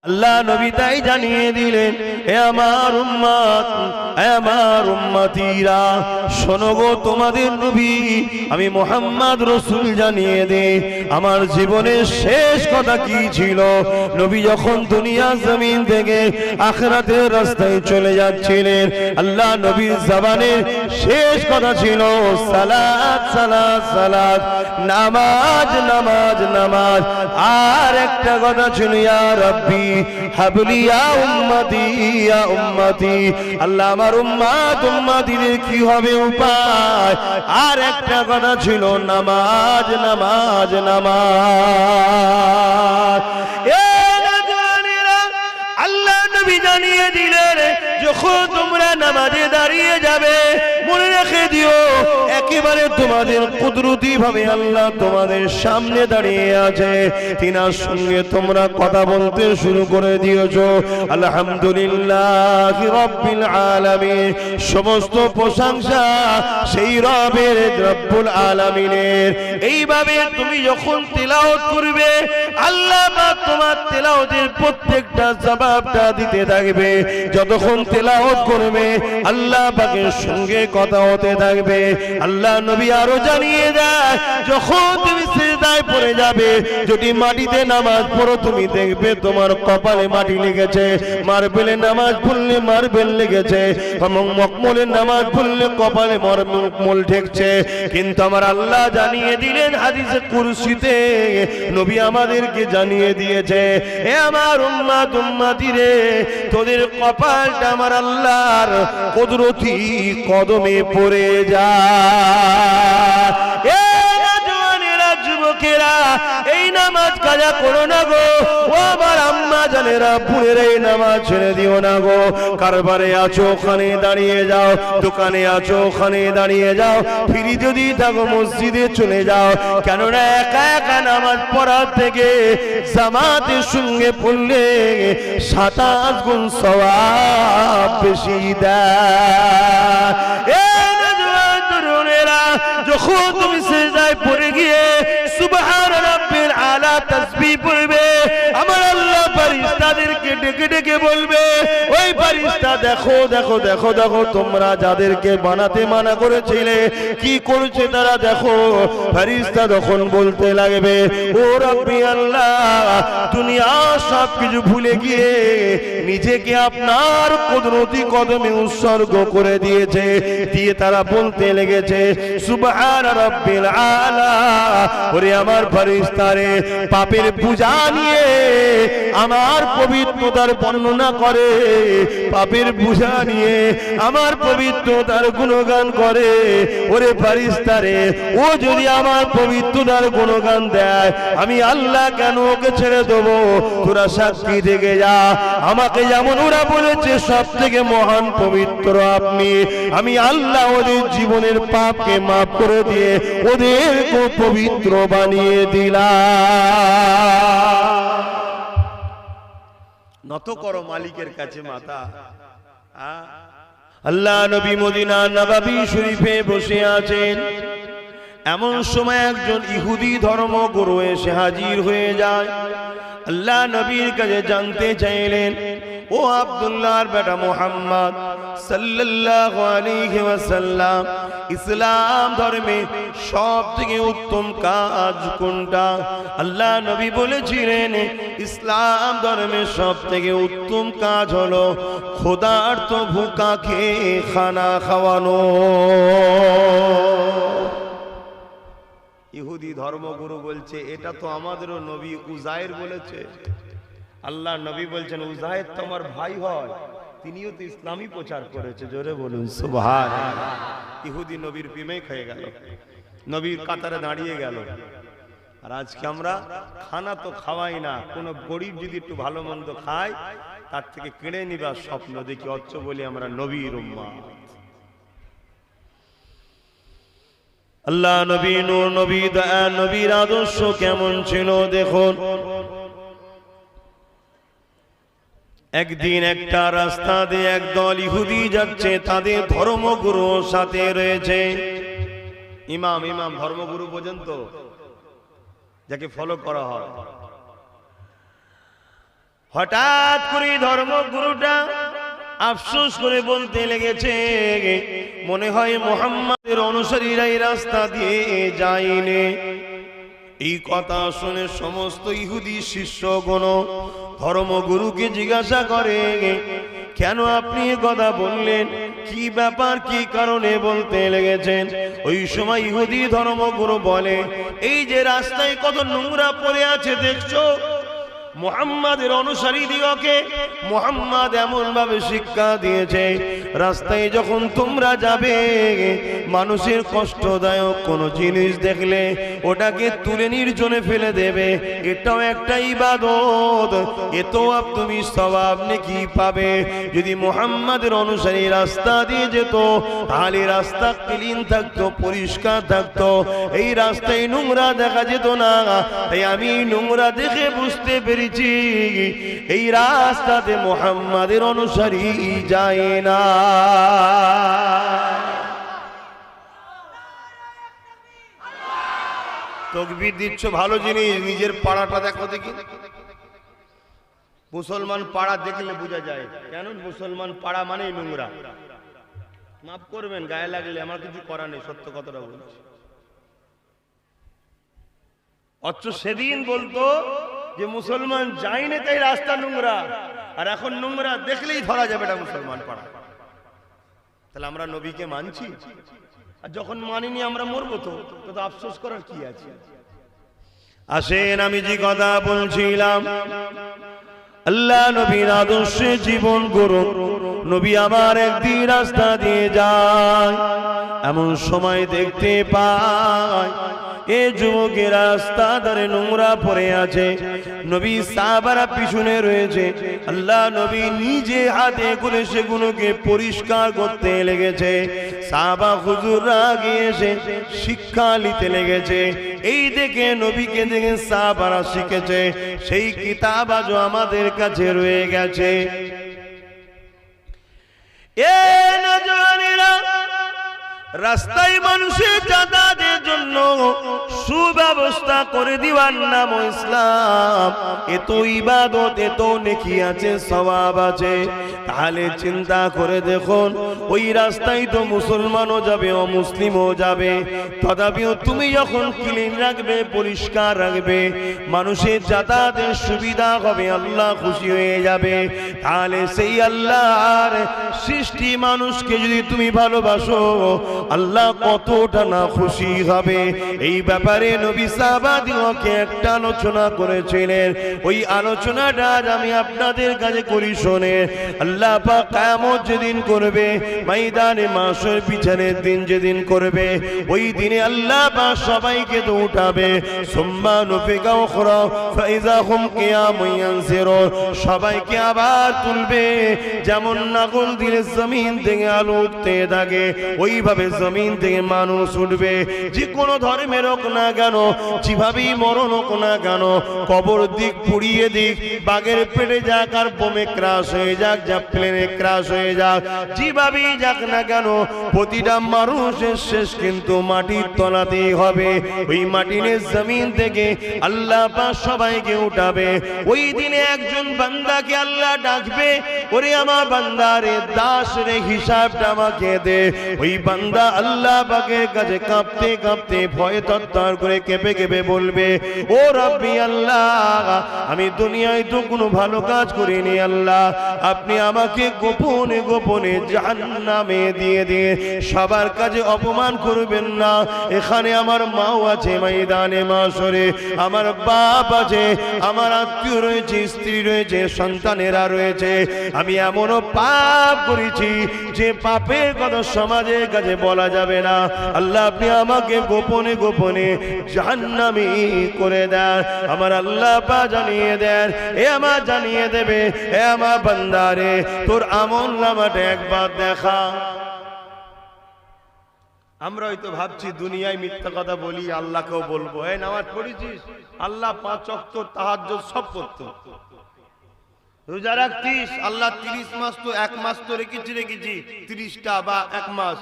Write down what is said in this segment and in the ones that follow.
আল্লাহ নবী তাই জানিয়ে দিলেন, হে আমার উম্মত, হে আমার উম্মতিরা, শোনো গো তোমাদের নবী আমি মুহাম্মদ রাসূল জানিয়ে দে আমার জীবনের শেষ কথা কি ছিল। নবী যখন দুনিয়া জমিন থেকে আখিরাতের রাস্তায় চলে যাচ্ছিলেন, আল্লাহ নবীর জবানের শেষ কথা ছিল সালাত সালাত সালাত, নামাজ নামাজ নামাজ। আর একটা কথা ছিল ইয়া রাব্বি হাবলি ইয়া উম্মতি ইয়া উম্মতি, আল্লাহ আমার উম্মত উম্মতিদের কি হবে উপায়। আর একটা কথা ছিল নামাজ নামাজ নামাজ। আল্লাহ নবী জানিয়ে দিলেন, যখন তোমরা নামাজে দাঁড়িয়ে যাবে মনে রেখে দিও একেবারে তোমাদের কুদরতি ভাবে আল্লাহ তোমাদের সামনে দাঁড়িয়ে আছে, তিনার সঙ্গে তোমরা কথা বলতে শুরু করে দিয়েছো। আলহামদুলিল্লাহি রাব্বিল আলামিন, সমস্ত প্রশংসা সেই রবের রব্বুল আলামিনের। এইভাবে তুমি যখন তিলাওয়াত করবে আল্লাহ পাক তোমার তিলাওয়াতের প্রত্যেকটা জবাবটা দিতে থাকবে। যতক্ষণ তিলাওয়াত করবে আল্লাহ পাকের সঙ্গে কথা হতে থাকবে। আল্লাহ নবী আরো জানিয়ে দেয়, যখন তুমি সিজদায় পড়ে যাবে, যদি মাটিতে নামাজ পড়ো তুমি দেখবে তোমার কপালে মাটি লেগেছে, মার্বেলে নামাজ পড়লে মার্বেল লেগেছে, এবং মকমলে নামাজ পড়লে কপালে মকমল ঠেকছে। কিন্তু আমার আল্লাহ জানিয়ে দিলেন হাদিসে কুরসিতে, নবী আমাদেরকে জানিয়ে দিয়েছে, হে আমার উম্মত উম্মতি রে, তোদের কপালটা আমার আল্লাহর কুদরতি কদমে পড়ে যায়। যুবকেরা এই নামাজ কাজা করো না গো, ও আমার আম্মা জানেরা পুরের এই নামাজ ছেড়ে দিও না গো। কারবারে আছো ওখানে দাঁড়িয়ে যাও, দোকানে আছো ওখানে দাঁড়িয়ে যাও, ফিরি যদি থাকো মসজিদে চলে যাও। কেননা একা একা নামাজ পড়ার থেকে জামাতের সঙ্গে পড়লে 27 গুণ সওয়াব বেশি দেয়। যখন তুমি সিজদায় পড়ে গিয়ে সুবহান রাব্বিল আলা তাসবিহ পড়বে, আমার আল্লাহ ফেরেশতাদেরকে ডেকে ডেকে বলবে, ওই ফেরেশতা দেখো দেখো দেখো দেখো তোমরা যাদেরকে বানাতে মানা করেছিলে কি করছে তারা দেখো। ফেরেশতা তখন বলতে লাগবে, ও রাব্বি আল্লাহ, দুনিয়া সব কিছু ভুলে গিয়ে নিজেকে আপনার কুদরতি কদমে উৎসর্গ করে দিয়েছে। দিয়ে তারা বলতে লেগেছে সুবহান রাব্বিল আলা, ওরে আমার ফেরেশতারে পাপের বোঝা নিয়ে আমার পবিত্রতার বর্ণনা করে, পাপের বোঝা নিয়ে আমার পবিত্রতার গুণগান করে। ওরে ফেরেশতারে, ও যদি আমার পবিত্রতার গুণগান দেয় আমি আল্লাহ কেন ওকে ছেড়ে দেবো? তোরা সাক্ষী থেকে যা, আমাকে যেমন ওরা বলেছে সব থেকে মহান পবিত্র আপনি, আমি আল্লাহ ওদের জীবনের পাপকে মাফ করে দিয়ে ওদেরকে পবিত্র বানিয়ে দিলাম। নত করো মালিকের কাছে মাথা। আল্লাহ নবী মদিনা নববী শরীফে বসে আছেন, এমন সময় একজন ইহুদি ধর্মগুরু এসে হাজির হয়ে যায়। আল্লাহ নবীর কাছে জানতে চাইলেন, ও আব্দুল্লাহর বেটা মুহাম্মদ সাল্লাল্লাহু আলাইহি ওয়াসাল্লাম, ইসলাম ধর্মে সবথেকে উত্তম কাজ কোনটা? আল্লাহ নবী বলেছিলেন, ইসলাম ধর্মে সবথেকে উত্তম কাজ হলো ক্ষুধার্ত ভুকাকে খানা খাওয়ানো। ইহুদি ধর্মগুরু বলছে, এটা তো আমাদেরও নবী উজায়ের বলেছে। আল্লাহ নবী বলছেন, উজায়ের তো আমার ভাই হয়, তিনিও তো ইসলামই প্রচার করেছে। জোরে বলুন সুবহানাল্লাহ। ইহুদি নবীর প্রেমে খেয়ে গেল, নবীর কাতারে দাঁড়িয়ে গেল। আর আজকে আমরা খানা তো খাওয়াই না, কোনো গরিব যদি একটু ভালো মন্দ খায় তার থেকে কেড়ে নিবার স্বপ্ন দেখি, অথচ বলি আমরা নবীর উম্মত। আল্লাহ নবী নূর নবী দয়া নবীর আদর্শ কেমন ছিল দেখুন। একদিন একটা রাস্তা দিয়ে একদল ইহুদি যাচ্ছে, তাদের ধর্মগুরুর সাথে রয়েছে ইমাম। ইমাম ধর্মগুরু পর্যন্ত যাকে ফলো করা হয়। হঠাৎ করে ধর্মগুরুটা আফসোস করে বলতে লেগেছে, মনে হয় মুহাম্মাদের অনুসারীরা এই রাস্তা দিয়ে যায়নি। এই কথা শুনে সমস্ত ইহুদি শিষ্যগণ ধর্মগুরুকে জিজ্ঞাসা করে, কেন আপনি এ কথা বললেন? কি ব্যাপার, কি কারণে বলতে লেগেছেন? ওই সময় ইহুদি ধর্মগুরু বলে, এই যে রাস্তায় কত নোংরা পড়ে আছে দেখছো, মুহাম্মাদের অনুসারীদিগকে মুহাম্মদ এমন ভাবে শিক্ষা দিয়েছে, রাস্তায় যখন তোমরা যাবে মানুষের কষ্টদায়ক কোন জিনিস দেখলে ওটাকে তুলে নির্জনে ফেলে দেবে। এটাও একটা ইবাদত, এতেও তুমি সওয়াব নেকি পাবে। যদি মুহাম্মাদের অনুসারী রাস্তা দিয়ে যেত তাহলে রাস্তা ক্লিন থাকতো, পরিষ্কার থাকতো, এই রাস্তায় নোংরা দেখা যেত না। তাই আমি নোংরা দেখে বুঝতে পেরেছি এই রাস্তাতে মুহাম্মাদের অনুসারী যায় না। তাকবীর দিচ্ছ, ভালো জিনিস। নিজের পাড়াটা দেখো দেখি। মুসলমান পাড়া দেখলে বোঝা যায় কেন মুসলমান পাড়া মানেই নোংরা। মাফ করবেন, গায়ে লাগলে আমার কিছু করার নেই, সত্য কথাটা বলছি। অথচ সেদিন বলতো যে মুসলমান যায়নি তাই রাস্তা নোংরা, আর এখন নোংরা দেখলেই ধরা যাবে এটা মুসলমান পাড়া। তাহলে আমরা নবীকে মানছি, আর যখন মানিনি আমরা মরবো, তো আফসোস করার কি আছে? আসেন, আমি যে কথা বলছিলাম, আল্লাহ নবীর আদর্শে জীবন গড়ুন। নবী আমার একদিন রাস্তা দিয়ে যায়, এমন সময় দেখতে পায় এ যুবকের রাস্তা ধারে নোংরা পড়ে আছে, নবী সাহাবারা পিছনে রয়েছে। আল্লাহ নবী নিজে হাতে করে সেগুলোকে পরিষ্কার করতে লেগেছে। সাহাবা হুজুররা গিয়ে এসে শিক্ষা নিতে লেগেছে। এই দেখে নবীকে দেখে সাহাবারা শিখেছে, সেই কিতাব আজও আমাদের কাছে রয়ে গেছে। এ নজওয়ানেরা, রাস্তায় মানুষের যাতায়াতের জন্য সুব্যবস্থা করে দিবার নাম ইসলাম। এত ইবাদত, এত নেকি আছে, সওয়াব আছে। তাহলে চিন্তা করে দেখুন, ওই রাস্তায় তো মুসলমানও যাবে, অমুসলিমও যাবে, তথাপিও তুমি যখন ক্লিন রাখবে, পরিষ্কার রাখবে, মানুষের যাতায়াতের সুবিধা হবে, আল্লাহ খুশি হয়ে যাবে। তাহলে সেই আল্লাহর সৃষ্টি মানুষকে যদি তুমি ভালোবাসো, আল্লাহ কতটা না খুশি হবে। এই ব্যাপারে নবী সাহাবাদিগকে একটা আলোচনা করেছিলেন। ওই আলোচনাটা আজ আমি আপনাদের কাছে করি শোনেন। আল্লাহ পাক কিয়ামত যেদিন করবে, ময়দানে মাশর বিচারের দিন যেদিন করবে, ওই দিনে আল্লাহ পাক সবাইকে তো উঠাবে। সুম্মা নুফিকা উখরা ফাইযা হুম কিয়ামুন ইয়ানসিরুন, সবাইকে আবার তুলবে। যেমন নাগল দিলে জমিন থেকে আলো উঠতে থাকে, ওইভাবে জমিন থেকে মানুষ উঠবে। যে কোনো ধর্মের হোক না কেন, যেভাবেই মরণ হোক না কেন, কবর দিক, পুড়িয়ে দিক, বাঘের পেটে যাক, আর বোমে ক্রাশ হয়ে যাক, যা প্লেনে ক্রাশ হয়ে যাক, যেভাবেই যাক না কেন, প্রতিটা মানুষের শেষ কিন্তু মাটির তলাতেই হবে। ওই মাটির জমিন থেকে আল্লাহ পাক সবাইকে উঠাবে। ওই দিনে একজন বান্দাকে আল্লাহ ডাকবে, ওরে আমার বান্দারে, দাস রে, হিসাবটা আমাকে দে। ওই বান্দা আল্লাহ পাকের কাছে কাঁপতে কাঁপতে, ভয়ে তরতর করে কেঁপে কেঁপে বলবে, ও রাব্বি আল্লাহ, আমি দুনিয়ায় তো কোনো ভালো কাজ করিনি আল্লাহ, আপনি আমাকে গোপনে গোপনে জাহান্নামে দিয়ে দিয়ে সবার কাছে অপমান করবেন না। এখানে আমার মাও আছে, ময়দানে মাশরে আমার বাপ আছে, আমার আত্মীয় রয়েছে, স্ত্রী রয়েছে, সন্তানেরা রয়েছে। আমি এমনও পাপ করেছি যে পাপের কথা সমাজের কাছে বলা যাবে না। আল্লাহ আপনি আমাকে গোপনে গোপনে জাহান্নামী করে দেন। আমার আল্লাহ পাক জানিয়ে দেন, এ আমার জানিয়ে দেবে, এ আমার বান্দারে, তোর আমলনামাটা একবার দেখা। আমরা হয়তো ভাবছি দুনিয়ায় মিথ্যা কথা বলি, আল্লাহকেও বলবো। এই নামাজ পড়েছিস? আল্লাহ 5 ওয়াক্ত তাহাজ্জুদ সব করতো। রোজা রাখতিস? আল্লাহ 30 মাস তো, 1 মাস তো রেখেছি 30টা বা 1 মাস,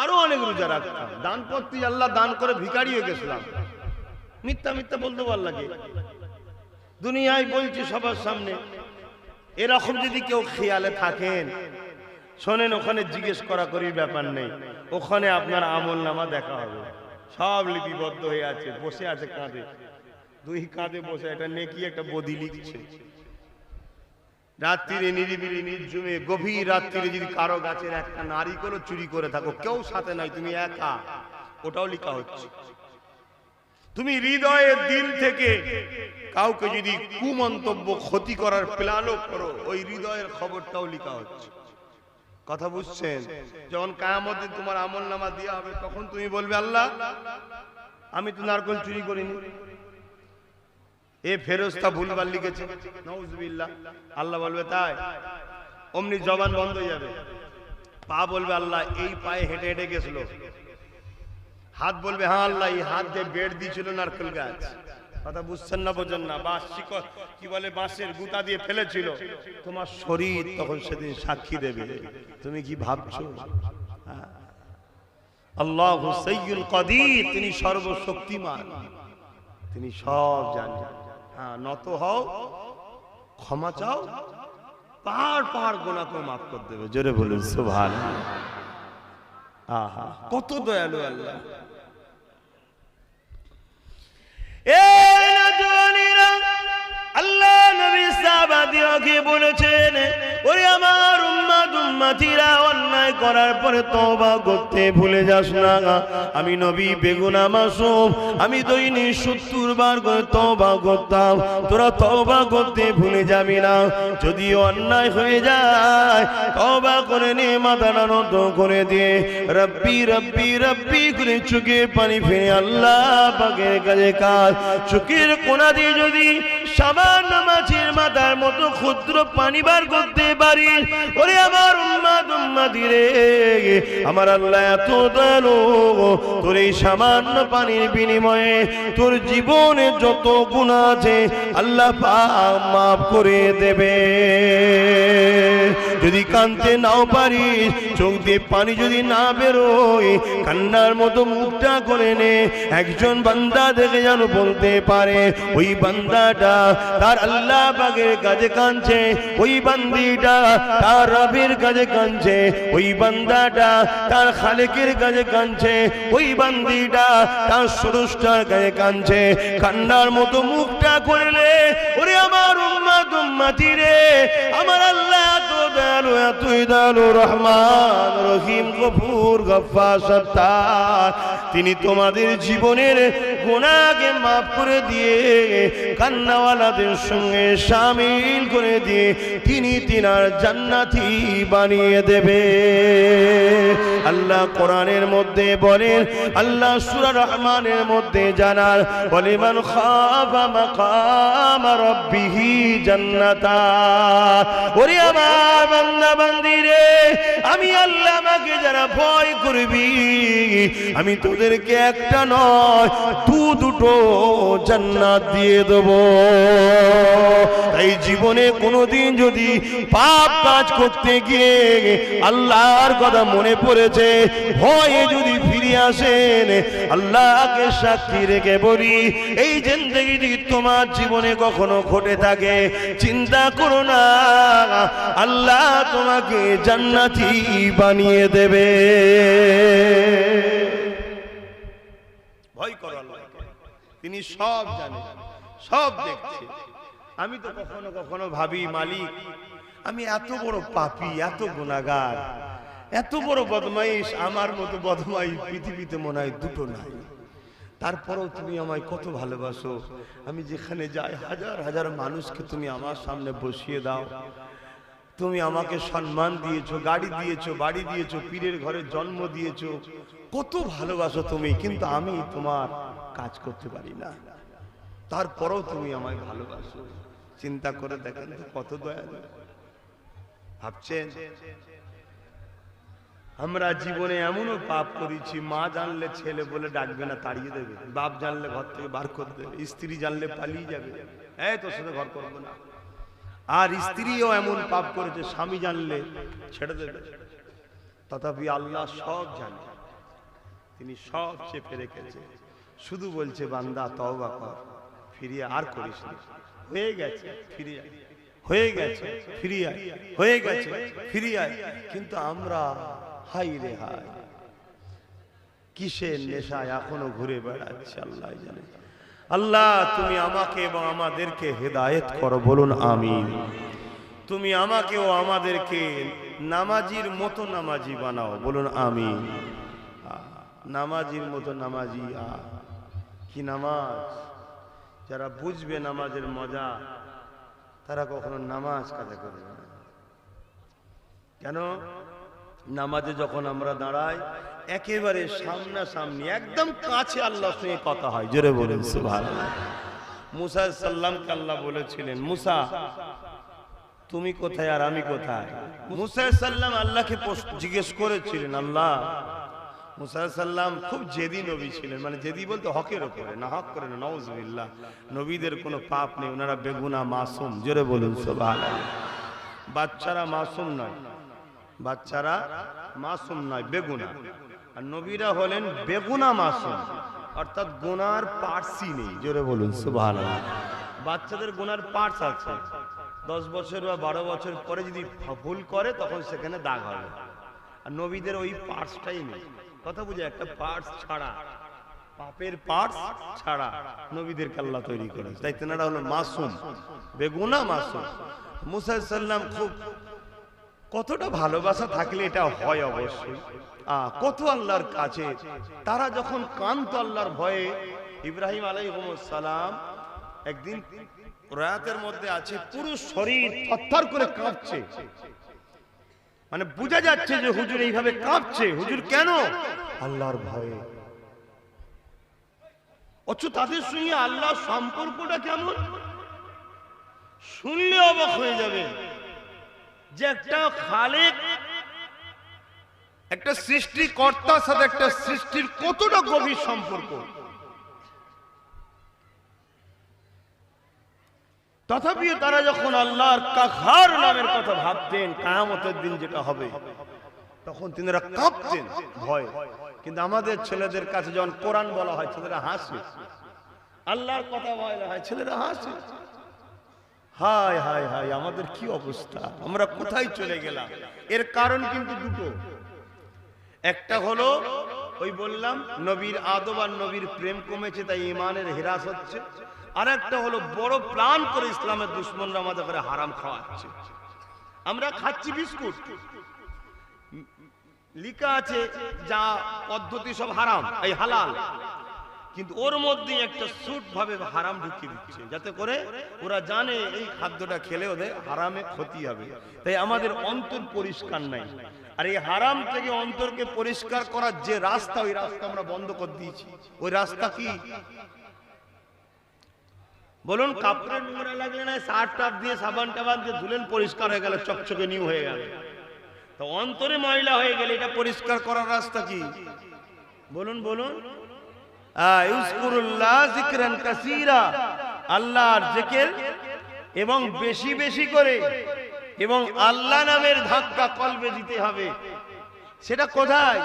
আরো অনেক রোজা রাখতাম। দান করতি, আল্লাহ দান করে ভিখারি হয়ে গেছিলাম। মিথ্যা মিথ্যা বলতে আল্লাহকে দুনিয়ায় বলছি সবার সামনে। এরকম যদি কেউ খেয়ালে থাকেন, শোনেন, ওখানে জিজ্ঞেস করা করির ব্যাপার নেই, ওখানে আপনার আমল নামা দেখা হবে, সব লিপিবদ্ধ হয়ে আছে, বসে আছে কাঁধে, দুই কাঁধে বসে, একটা নেকি একটা বদি লিখছে। রাত্রিরে নিরিবিলি নির্জুমে গভীর রাত্রিরে যদি কারো গাছের একটা নারিকেলও চুরি করে থাকো, কেউ সাথে নাই, তুমি একা, ওটাও লেখা হচ্ছে। তুমি হৃদয়ের দিল থেকে কাউকে যদি কুমন্তব্য ক্ষতি করার প্ল্যানও করো, ওই হৃদয়ের খবরটাও লেখা হচ্ছে। কথা বুঝছেন? যখন কিয়ামতে তোমার আমল নামা দেওয়া হবে, তখন তুমি বলবে, আল্লাহ আমি তো নারকেল চুরি করিনি, এ ফেরেশতা ভুলভাল লিখেছে, নাউজুবিল্লাহ। আল্লাহ বলবে তাই? অমনি জবান বন্ধ হয়ে যাবে। পা বলবে, আল্লাহ এই পায়ে হেঁটে হেঁটে গেছিল। হাত বলবে, হ্যাঁ আল্লাহ এই হাত দিয়ে বেড় দিয়েছিল নারকেল গাছ। কথা বুঝছেন না? বোঝেন না? বাঁশ শিকড় কি বলে, বাঁশের গুতা দিয়ে ফেলেছিল। তোমার শরীর তখন সেদিন সাক্ষী দেবে। তুমি কি ভাবছো? আল্লাহু সাইয়্যুল কাদির, তিনি সর্বশক্তিমান, তিনি সব জানেন। হ্যাঁ, নত হও, ক্ষমা চাও, পাহাড় পাহাড় গুনাহকে মাফ করে দেবে। জোরে বলুন সুবহানাল্লাহ। আহা, কত দয়ালু আল্লাহ। আল্লাহ নবী সাহাবাদিওকে বলেছেন, ওরে আমার উম্মত উম্মতিরা, অন্যায় করার পরে তওবা করতে ভুলে যাস না। আমি নবী বেগুনাহ মাসুম, আমি দৈনিক 70 বার করে তওবা করতাম, তোরা তওবা করতে ভুলে যাবি না। যদি অন্যায় হয়ে যায়, তওবা করে নে, মাথা নত করে দিয়ে রব্বি রব্বি রব্বি করে চোখের পানি ফেলে আল্লাহ পাকের কাছে কাজ। চোখের কোনা দিয়ে যদি সামান্য মাছের মাথার মতো ক্ষুদ্র পানি বার করতে পারিস, ওরে আমার উম্মত উম্মতি রে, আমার আল্লাহ এত দয়ালু, তোর এই সামান্য পানির বিনিময়ে তোর জীবনে যত গুনাহ আছে আল্লাহ পাক মাফ করে দেবে। যদি কাঁদতে নাও পারিস, চোখ দিয়ে পানি যদি না বেরোয়, কান্নার মতো মুখটা করে নে। একজন বান্দা দেখে যেন বলতে পারে, ওই বান্দাটা তার আল্লাহ পাকের কাছে কাঁদছে, ওই বান্দিটা তার রবের কাছে কাঁদছে, ওই বান্দাটা তার খালেকের কাছে কাঁদছে, ওই বান্দিটা তার স্রষ্টার কাছে কাঁদছে। কান্নার মতো মুখটা করলে, ওরে আমার উম্মত উম্মতি রে, আমার আল্লাহ এত দয়ালু, এতই দয়ালু, রহমান রহিম গফুর গফফার সত্তার, তিনি তোমাদের জীবনের গুনাহকে মাফ করে দিয়ে কান্নাওয়ালাদের সঙ্গে শামিল করে দিয়ে তিনি তিনার জান্নাতি বানিয়ে দেবে। আল্লাহ কোরআনের মধ্যে বলেন, আল্লাহ সূরা রহমানের মধ্যে জানার বলে, মান খাফা মাকাম রাব্বিহি জান্নাতা। ওরে আমার বান্দা বান্দি রে, আমি আল্লাহ আমাকে যারা ভয় করবি, আমি তোদেরকে একটা নয় দুটো জান্নাত দিয়ে দেব। তাই জীবনে কোনোদিন যদি পাপ কাজ করতে গিয়ে আল্লাহর কথা মনে পড়েছে, ভয়ে যদি ফিরে আসেন, আল্লাহকে সাক্ষী রেখে বলি, এই জিন্দেগি যদি তোমার জীবনে কখনো ঘটে থাকে, চিন্তা করো না, আল্লাহ তোমাকে জান্নাতি বানিয়ে দেবে। ভয় করো আল্লাহকে, তিনি সব জানেন, সব দেখছে। আমি তো কখনো কখনো ভাবি, মালিক আমি এত বড় পাপী, এত গুনাহগার, এত বড় বদমাইশ, আমার মতো বদমাইশ পৃথিবীতে মনে হয় দুটো নাই। তারপরেও তুমি আমায় কত ভালোবাসো। আমি যেখানে যাই হাজার হাজার মানুষকে তুমি আমার সামনে বসিয়ে দাও। তুমি আমাকে সম্মান দিয়েছো, গাড়ি দিয়েছো, বাড়ি দিয়েছো, পীরের ঘরে জন্ম দিয়েছো, কত ভালোবাসো তুমি, কিন্তু আমি তোমার কাজ করতে পারি না, তারপরেও তুমি আমায় ভালোবাসো। চিন্তা করে দেখেন তো কত দয়ালু। ভাবছেন আমরা জীবনে এমনও পাপ করেছি, মা জানলে ছেলে বলে ডাকবে না, তাড়িয়ে দেবে, বাপ জানলে ঘর থেকে বার করে দেবে, স্ত্রী জানলে পালিয়ে যাবে, এই তোর সাথে ঘর করবো না। আর স্ত্রীও এমন পাপ করেছে, স্বামী জানলে ছেড়ে দেবে। তথাপি আল্লাহ সব জানে, তিনি সব চেপে রেখেছে, শুধু বলছে বান্দা তওবা কর, ফিরিয়ে আর করিস না, হয়ে গেছে ফিরে যা। হয়ে গেছে ফিরে আয়, হয়ে গেছে ফিরে আয়। কিন্তু আমরা হাই রে হাই, কিসের নেশায় এখনো ঘুরে বেড়াচ্ছে আল্লাহ জানে। আল্লাহ তুমি আমাকে এবং আমাদেরকে হেদায়েত করো, বলুন আমিন। তুমি আমাকে ও আমাদেরকে নামাজির মতো নামাজি বানাও, বলুন আমিন। নামাজির মতো নামাজি। কি নামাজ! যারা বুঝবে নামাজের মজা তারা কখনো নামাজ কাজা করবে না। কেন? নামাজে যখন আমরা দাঁড়াই একেবারে সামনাসামনি একদম কাছে আল্লাহর সঙ্গে কথা হয়, জোরে বলেন সুবহানাল্লাহ। মুসা সাল্লামকে আল্লাহ বলেছিলেন, মুসা তুমি কোথায় আর আমি কোথায়? মুসা সাল্লাম আল্লাহকে জিজ্ঞেস করেছিলেন, আল্লাহ। মুসা সাল্লাম খুব জেদি নবী ছিলেন, মানে জেদি বলতে হকের ওপরে, না হক করে না, নাউজুবিল্লাহ। নবীদের কোনো পাপ নেই, ওনারা বেগুনাহ মাসুম, জোরে বলুন সুবহানাল্লাহ। বাচ্চারা মাসুম নয়, বাচ্চারা মাসুম নয়, বেগুনাহ। আর নবীরা হলেন বেগুনাহ মাসুম, অর্থাৎ গুনার পার্টসই নেই, জোরে বলুন সুবহানাল্লাহ। বাচ্চাদের গুনার পার্টস আছে, 10 বছর বা 12 বছর পরে যদি ভুল করে তখন সেখানে দাগ হবে। আর নবীদের ওই পার্টসটাই নেই। কথা বুঝে, একটা পার্টস ছাড়া, পাপের পার্টস ছাড়া নবীদেরকে আল্লাহ তৈরি করেছে, তাই তেনারা হলো মাসুম, বেগুনাহ মাসুম। মুসা সাল্লাম খুব কতটা ভালোবাসা থাকলে এটা হয় অবশ্যই। কত আল্লাহর কাছে তারা যখন কান্ত আল্লাহর ভয়ে। ইব্রাহিম আলাইহিস সালাম একদিন রাতের মধ্যে আছে, পুরো শরীর থরথর করে কাঁপছে, মানে বোঝা যাচ্ছে যে হুজুর এইভাবে কাঁপছে। হুজুর কেন? আল্লাহর ভয়ে। অথচ তাদের সঙ্গে আল্লাহর সম্পর্কটা কেমন শুনলে অবাক হয়ে যাবে, যে একটা খালেক, একটা সৃষ্টিকর্তার সাথে একটা সৃষ্টির কতটা গভীর সম্পর্ক। তথাপিও তারা যখন আল্লাহর কাহার নামের কথা ভাবতেন, কিয়ামতের দিন যেটা হবে, তখন তিনারা কাঁপতেন ভয়। কিন্তু আমাদের ছেলেদের কাছে যখন কোরআন বলা হয় ছেলেরা হাসে, আল্লাহর কথা বলা হয় ছেলেরা হাসে। হায় হায় হায়, আমাদের কি অবস্থা, আমরা কোথায় চলে গেলাম? এর কারণ কিন্তু দুটো। একটা হলো ওই বললাম নবীর আদব আর নবীর প্রেম কমেছে, তাই ঈমানের হ্রাস হচ্ছে। আর একটা হলো বড় প্ল্যান করে ইসলামের দুশমনরা আমাদের করে হারাম খাওয়াচ্ছে। আমরা খাচ্ছি বিস্কুট, লেখা আছে যা পদ্ধতি সব হারাম, এই হালাল, কিন্তু ওর মধ্যে একটা সুট ভাবে হারাম ঢুকিয়ে দিচ্ছে, যাতে করে ওরা জানে এই খাদ্যটা খেলে ওদের হারামে ক্ষতি হবে। তাই আমাদের অন্তর পরিষ্কার নাই। আর এই হারাম থেকে অন্তরকে পরিষ্কার করার যে রাস্তা, ওই রাস্তা আমরা বন্ধ করে দিয়েছি। ওই রাস্তা কি বলুন? কাপড়ের নোংরা লাগলে না সার্ফ টাপ দিয়ে সাবান টাবান দিয়ে ধুলেন, পরিষ্কার হয়ে গেল, চকচকে নিউ হয়ে গেল। তো অন্তরে ময়লা হয়ে গেলে এটা পরিষ্কার করার রাস্তা কি বলুন? বলুন, ইউযকুরুল্লাহ যিকরান কাসীরা, আল্লাহর জিকির এবং বেশি বেশি করে, এবং আল্লাহ নামের ধাক্কা কলবে দিতে হবে। সেটা কোথায়?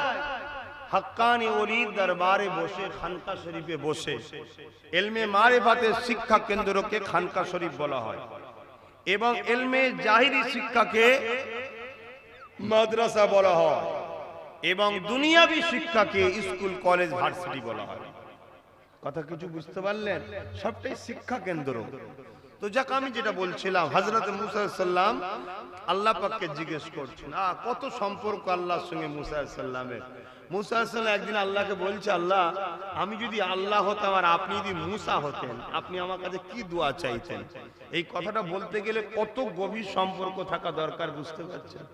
হাক্কানি ওলির দরবারে বসে, খানকা শরীফে বসে। ইলমে মারিফাতের শিক্ষা কেন্দ্রকে খানকা শরীফ বলা হয়, এবং ইলমে জাহিরি শিক্ষাকে মাদ্রাসা বলা হয়, এবং দুনিয়াবি শিক্ষাকে স্কুল কলেজ ভার্সিটি বলা হয়। কথা কিছু বুঝতে পারলেন? সবটাই শিক্ষা কেন্দ্র। তো যাক, আমি যেটা বলছিলাম, হযরত মুসা সাল্লাম আল্লাহ পাককে জিজ্ঞেস করছেন, কত সম্পর্ক আল্লাহর সঙ্গে মুসা সাল্লামের। মুসা সাল্লাম একদিন আল্লাহকে বলছে, আল্লাহ, আমি যদি আল্লাহ হতাম আর আপনি যদি মুসা হতেন, আপনি আমার কাছে কি দোয়া চাইতেন? এই কথাটা বলতে গেলে কত গভীর সম্পর্ক থাকা দরকার, বুঝতে পারছেন?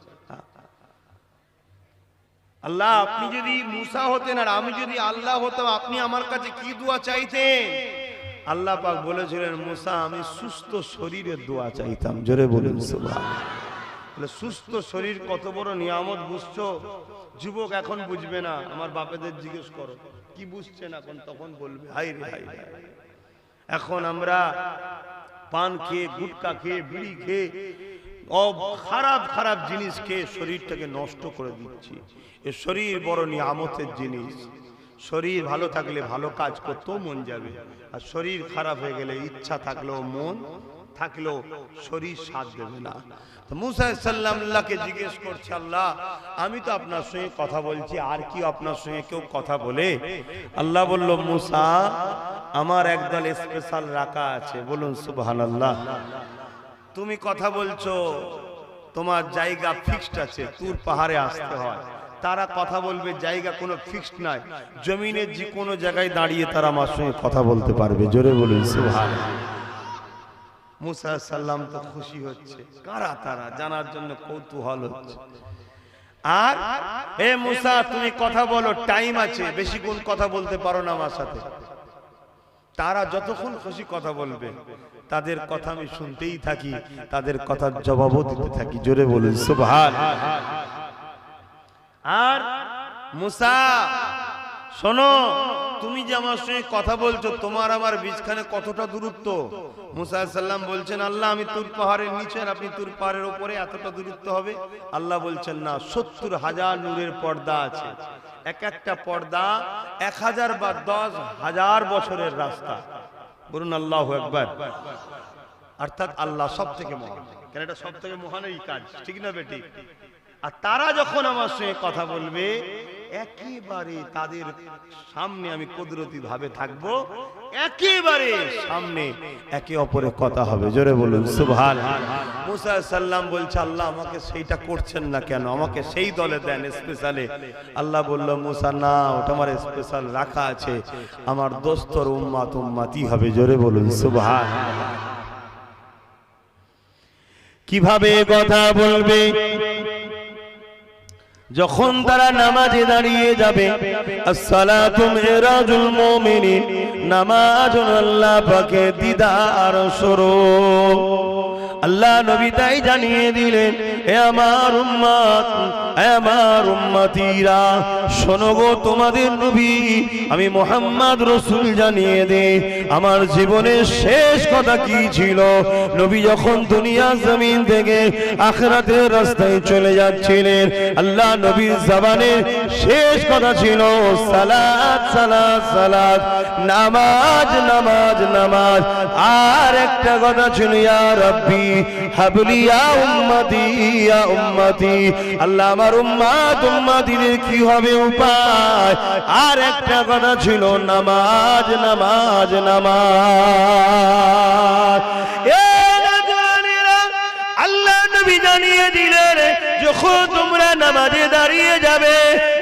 আল্লাহ, আপনি যদি মুসা হতেন আর আমি যদি আল্লাহ হতাম, আপনি আমার কাছে কি দোয়া চাইতেন? আল্লাহ পাক বলেছিলেন, মুসা, আমি সুস্থ শরীরের দোয়া চাইতাম। জোরে বলুন সুবহানাল্লাহ। সুস্থ শরীর কত বড় নিয়ামত, বুঝছো? যুবক এখন বুঝবে না, আমার বাপেদের জিজ্ঞেস করো কি বুঝছেন এখন, তখন বলবে হাই রে হাই। এখন আমরা পান খেয়ে, গুটকা খেয়ে, বিড়ি খেয়ে, খারাপ খারাপ জিনিস খেয়ে শরীরটাকে নষ্ট করে দিচ্ছি। এ শরীর বড় নিয়ামতের জিনিস। শরীর ভালো থাকলে ভালো কাজ করতেও মন যাবে, আর শরীর খারাপ হয়ে গেলে ইচ্ছা থাকলেও মন থাকলেও শরীর সাথ দেবে না। তো মুসা আলাইহিস সালাম আল্লাহকে জিজ্ঞেস করছে, আল্লাহ আমি তো আপনার সঙ্গে কথা বলছি, আর কি আপনার সঙ্গে কেউ কথা বলে? আল্লাহ বলল, মুসা আমার একদল স্পেশাল রাখা আছে। বলুন সুবহানাল্লাহ। তুমি কথা বলছো, তোমার জায়গা ফিক্সড আছে, তুর পাহাড়ে আসতে হয়। তারা কথা বলবে, জায়গা কোনো ফিক্সড নাই, জমিনের যে কোনো জায়গায় দাঁড়িয়ে তারা আমার সঙ্গে কথা বলতে পারবে। জোরে বলুন সুবহানাল্লাহ। মুসা আলাইহিস সালাম তো খুশি হচ্ছে, কারা তারা জানার জন্য কৌতূহল হচ্ছে। আর এ মুসা তুমি কথা বলো, টাইম আছে, বেশিক্ষণ কথা বলতে পারো না আমার সাথে। তারা যতক্ষণ খুশি কথা বলবে, তাদের কথা আমি শুনতেই থাকি, তাদের কথার জবাবও দিতে থাকি। জোরে বলুন সুবহানাল্লাহ। আর মুসা শোনো, তুমি যে আমার সঙ্গে কথা বলছো, তোমার আমার বীজখানে কতটা দূরত্ব? মুসা আলাইহিস সালাম বলছেন, আল্লাহ আমি তুর পাহাড়ের নিচে, আর আপনি তুর পাহাড়ের উপরে, এতটা দূরত্ব হবে? আল্লাহ বলছেন না, 70,000 নূরের পর্দা আছে। এক একটা পর্দা 1000 বা 10,000 বছরের রাস্তা। বলুন আল্লাহু আকবার। অর্থাৎ আল্লাহ সব থেকে মহান, কেন এটা সব থেকে মহানেরই কাজ, ঠিক না বেটি? আর তারা যখন আমার সঙ্গে কথা বলবে, একেবারে তাদের সামনে আমি কুদরতি ভাবে থাকবো, একেবারে সামনে একে অপরের কথা হবে। জোরে বলুন সুবহানাল্লাহ। মুসা আলাইহিস সালাম বলছে, আল্লাহ আমাকে সেইটা করছেন না কেন? আমাকে সেই দলে দেন, স্পেশালে। আল্লাহ বলল, মুসা না, ওটা আমার স্পেশাল রাখা আছে, আমার দোস্তর উম্মত উম্মতি হবে। জোরে বলুন সুবহানাল্লাহ। কিভাবে কথা বলবে? যখন তারা নামাজে দাঁড়িয়ে যাবে, আসসালাতু মিরাজুল মুমিনিন, নামাজ আল্লাহ পাকের দিদার স্বরূপ। আল্লাহ নবী তাই জানিয়ে দিলেন, হে আমার উম্মত, হে আমার উম্মতিরা, শোনো গো তোমাদের নবী আমি মুহাম্মদ রাসূল জানিয়ে দে, আমার জীবনের শেষ কথা কি ছিল। নবী যখন দুনিয়া জমিন থেকে আখিরাতের রাস্তায় চলে যাচ্ছিলেন, আল্লাহ নবীর জবানে শেষ কথা ছিল সালাত সালাত সালাত, নামাজ নামাজ নামাজ। আর একটা কথা ছিল, ইয়া রাব্বি হাবলি ইয়া উম্মতি ইয়া উম্মতি, আল্লাহ আমার উম্মত উম্মতিদের কি হবে উপায়। আর একটা কথা ছিল, নামাজ নামাজ নামাজ। আল্লাহ নবী জানিয়ে দিলেন, যখন তোমরা নামাজে দাঁড়িয়ে যাবে,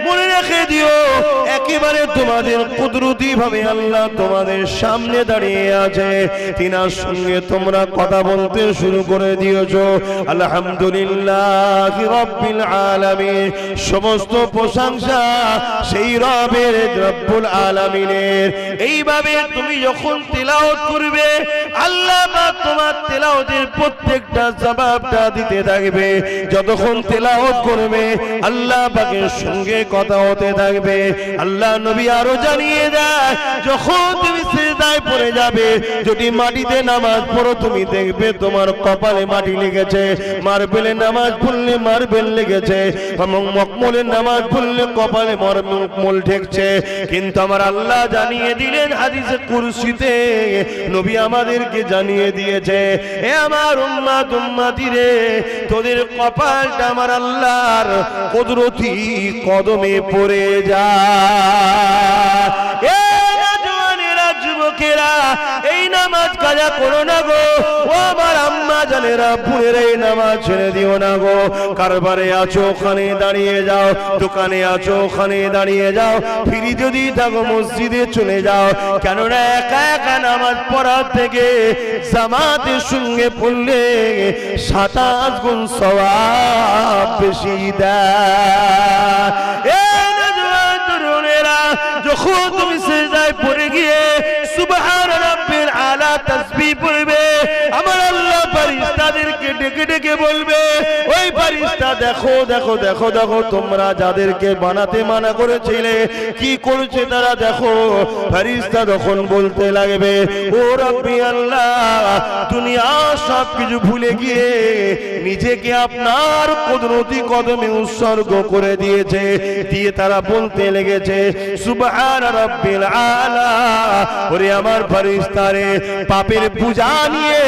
মনে রেখে দিও একেবারে তোমাদের কুদরতি ভাবে আল্লাহ তোমাদের সামনে দাঁড়িয়ে আছে, তিনার সঙ্গে তোমরা কথা বলতে শুরু করে দিয়েছো। আলহামদুলিল্লাহি রাব্বিল আলামিন, সমস্ত প্রশংসা সেই রবের, রব্বুল আলামিনের। এইভাবে তুমি যখন তিলাওয়াত করবে, আল্লাহ পাক তোমার তিলাওয়াতের প্রত্যেকটা জবাবটা দিতে থাকবে। যতক্ষণ তিলাওয়াত করবে, আল্লাহ পাকের সঙ্গে কথা হতে থাকবে। আল্লাহ নবী আরো জানিয়ে দেয়, যখন তুমি সিজদায় পড়ে যাবে, যদি মাটিতে নামাজ পড়ো, তুমি দেখবে তোমার কপালে মাটি লেগেছে। মার্বেলে নামাজ পড়লে মার্বেল লেগেছে, এবং মকমলে নামাজ পড়লে কপালে মকমল ঠেকছে। কিন্তু আমার আল্লাহ জানিয়ে দিলেন হাদিসে কুরসিতে, নবী আমাদেরকে জানিয়ে দিয়েছে, হে আমার উম্মত উম্মতি রে, তোদের কপালটা আমার আল্লাহর কুদরতি কদমে পড়ে যায়। যুবকেরা, এই নামাজ কাজা করো না গো। ও আমার আম্মা জানেরা, পুরের এই নামাজ ছেড়ে দিও না গো। কারবারে আছো ওখানে দাঁড়িয়ে যাও, দোকানে আছো ওখানে দাঁড়িয়ে যাও, ফিরি যদি থাকো মসজিদে চলে যাও। কেননা একা একা নামাজ পড়ার থেকে জামাতের সঙ্গে পড়লে 27 গুণ সওয়াব বেশি দেয়। যখন তুমি সিজদায় পড়ে গিয়ে সুবহান রাব্বিল আলা তাসবিহ পড়বে, আমার আল্লাহ ফেরেশতাদেরকে ডেকে ডেকে ডেকে বলবে, ওই ফারিস্তা দেখো দেখো দেখো দেখো, তোমরা যাদেরকে বানাতে মানা করেছিলে কি করছে তারা দেখো। ফারিস্তা তখন বলতে লাগবে, ও রব্বি আল্লাহ, দুনিয়া সব কিছু ভুলে গিয়ে নিজেকে আপনার কুদরতি কদমে উৎসর্গ করে দিয়েছে। দিয়ে তারা বলতে লেগেছে, সুবহান রাব্বিল আলা। ওরে আমার ফারিস্তারে, পাপের পূজা নিয়ে